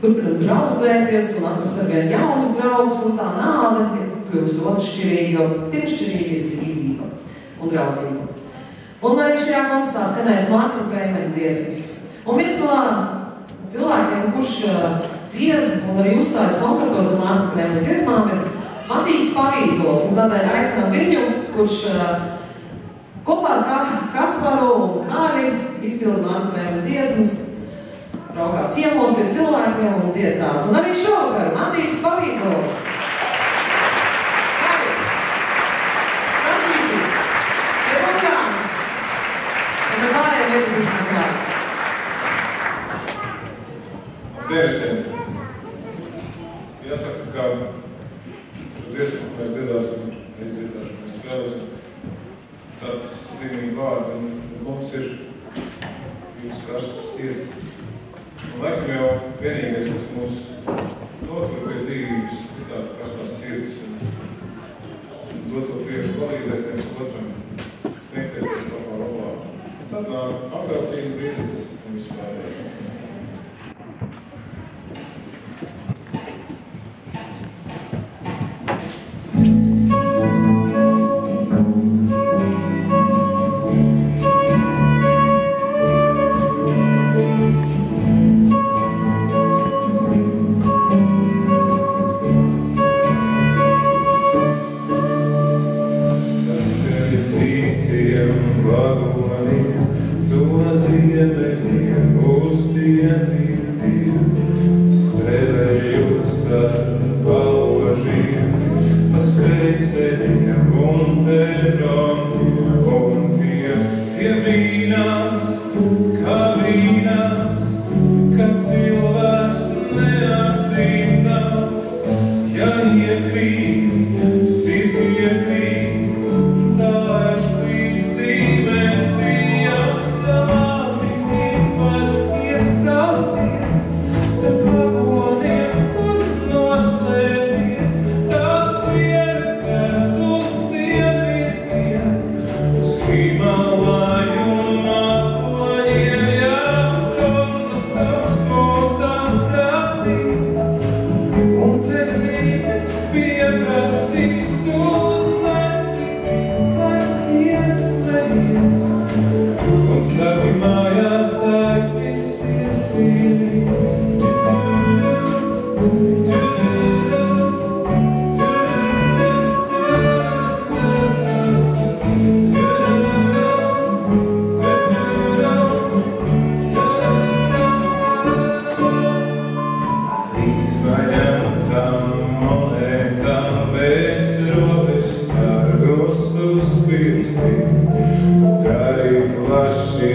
Turpinam draudzēties un atrast arvien jaunus draugus, un tā nāve ir kļuvusi otršķirīga, pirmšķirīga, dzīvīga un draudzīga. Un arī šajā koncertā skanēs Mārtiņa Freimaņa dziesmas. Un viens no cilvēkiem, kurš dzied un arī uzstājas koncertos ar Mārtiņa Freimaņa dziesmām, ir Matīs Pavītols, un tādēļ aicinām viņu, kurš kopā ar Kasparu un Kāri izpilda Marka Vēma dziesmas, braukā ciemos pie cilvēkiem un dziedās. Un arī šovakar Matīs Pavītols. Kāris, Kasītis, Jebukām, un ar pārējiem iepazīstās vārdu. Labdien! Jāsaka, ka dziesmu, ko mēs dziedāsim, mēs spēlēsim tāds zīmīgi vārdi, un mums ir jūsu karstas sirds. Un laikam jau vienīgais, kas mūs notur pie dzīvības, ir tāda karstās sirds, un dot to priekšu palīdzēt viens otram, sniegties pēc kopā labāk. Tad apelcīna brīdis un vispārējais.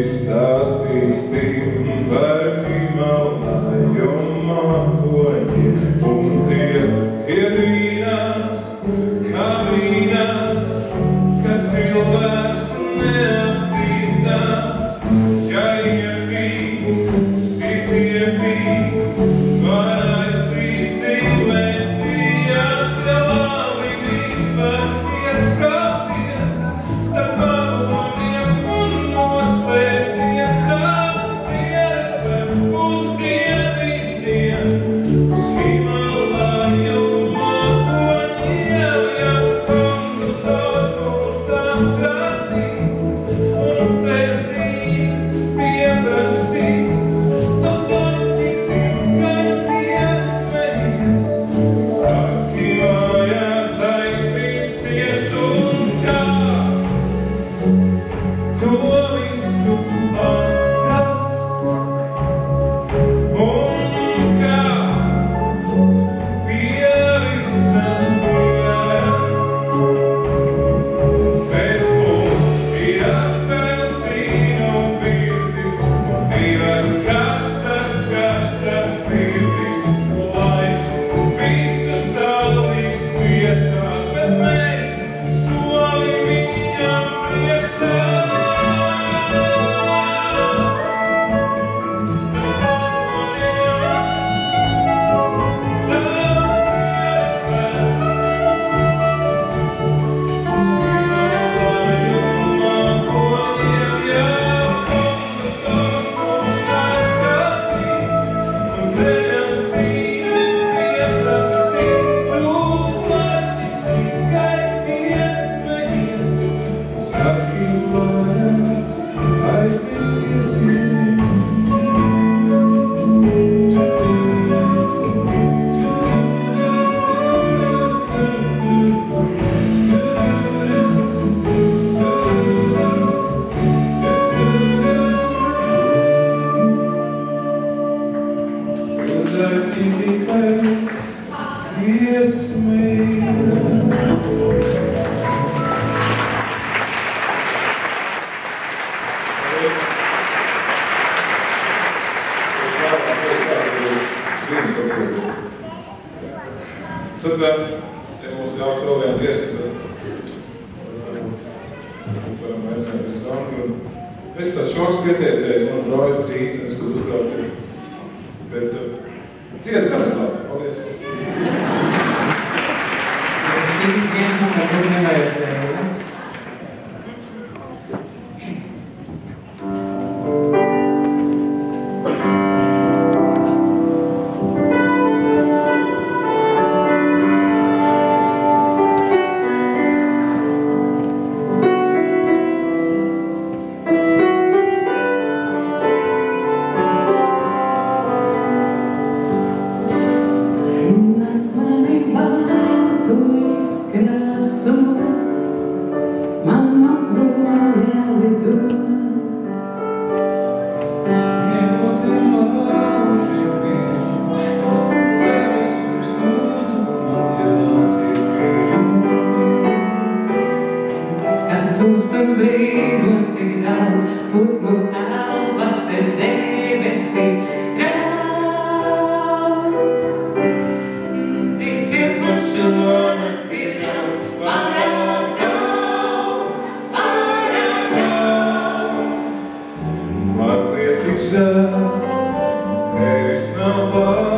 Stāstīsim par klimalājumā, ko ir redzēti tikai iesmīja. Tad, ja mums ļauts vēl viens ieskat, tad varam aicināt Sandru. Es tāds šoks pieteicējis, man brālis trīts, un es tad uztraucu. Bet ciet Miroslava, paldies. Šīs viens man varbūt nevajadzēja, ja? Tevis nav pārāk.